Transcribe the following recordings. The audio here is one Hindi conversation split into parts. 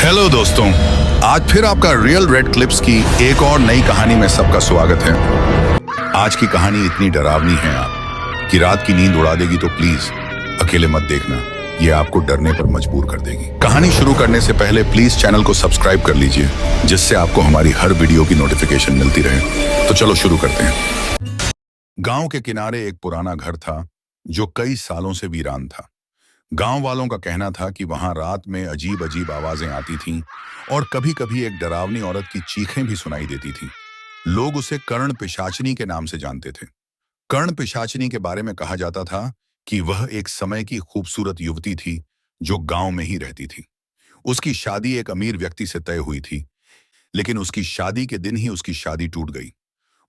हेलो दोस्तों, आज फिर आपका रियल रेड क्लिप्स की एक और नई कहानी में सबका स्वागत है। आज की कहानी इतनी डरावनी है आप कि रात की नींद उड़ा देगी, तो प्लीज अकेले मत देखना, ये आपको डरने पर मजबूर कर देगी। कहानी शुरू करने से पहले प्लीज चैनल को सब्सक्राइब कर लीजिए, जिससे आपको हमारी हर वीडियो की नोटिफिकेशन मिलती रहे। तो चलो शुरू करते हैं। गांव के किनारे एक पुराना घर था जो कई सालों से वीरान था। गांव वालों का कहना था कि वहां रात में अजीब अजीब आवाजें आती थीं और कभी कभी एक डरावनी औरत की चीखें भी सुनाई देती थीं। लोग उसे कर्ण पिशाचिनी के नाम से जानते थे। कर्ण पिशाचिनी के बारे में कहा जाता था कि वह एक समय की खूबसूरत युवती थी जो गांव में ही रहती थी। उसकी शादी एक अमीर व्यक्ति से तय हुई थी, लेकिन उसकी शादी के दिन ही उसकी शादी टूट गई।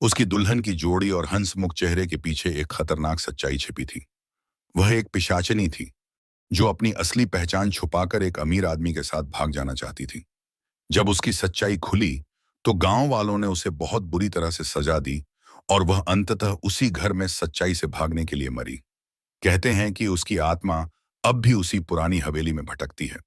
उसकी दुल्हन की जोड़ी और हंसमुख चेहरे के पीछे एक खतरनाक सच्चाई छिपी थी। वह एक पिशाचिनी थी जो अपनी असली पहचान छुपाकर एक अमीर आदमी के साथ भाग जाना चाहती थी। जब उसकी सच्चाई खुली तो गांव वालों ने उसे बहुत बुरी तरह से सजा दी और वह अंततः उसी घर में सच्चाई से भागने के लिए मरी। कहते हैं कि उसकी आत्मा अब भी उसी पुरानी हवेली में भटकती है।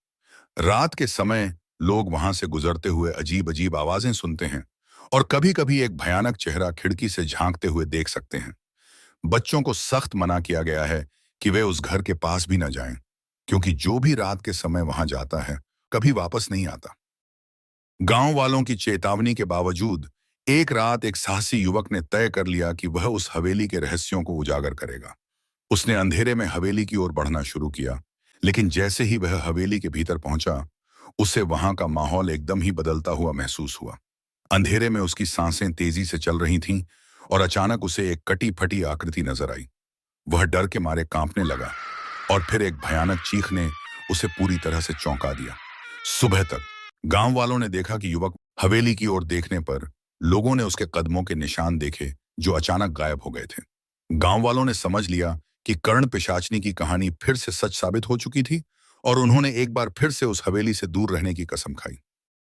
रात के समय लोग वहां से गुजरते हुए अजीब अजीब आवाजें सुनते हैं और कभी कभी एक भयानक चेहरा खिड़की से झांकते हुए देख सकते हैं। बच्चों को सख्त मना किया गया है कि वे उस घर के पास भी न जाएं, क्योंकि जो भी रात के समय वहां जाता है कभी वापस नहीं आता। गांव वालों की चेतावनी के बावजूद एक रात एक साहसी युवक ने तय कर लिया कि वह उस हवेली के रहस्यों को उजागर करेगा। उसने अंधेरे में हवेली की ओर बढ़ना शुरू किया, लेकिन जैसे ही वह हवेली के भीतर पहुंचा, उसे वहां का माहौल एकदम ही बदलता हुआ महसूस हुआ। अंधेरे में उसकी सांसें तेजी से चल रही थीं और अचानक उसे एक कटी फटी आकृति नजर आई। वह डर के मारे कांपने लगा और फिर एक भयानक चीख ने उसे पूरी तरह से चौंका दिया। सुबह तक गांव वालों ने देखा कि युवक हवेली की ओर देखने पर लोगों ने उसके कदमों के निशान देखे जो अचानक गायब हो गए थे। गांव वालों ने समझ लिया कि कर्ण पिशाचिनी की कहानी फिर से सच साबित हो चुकी थी और उन्होंने एक बार फिर से उस हवेली से दूर रहने की कसम खाई।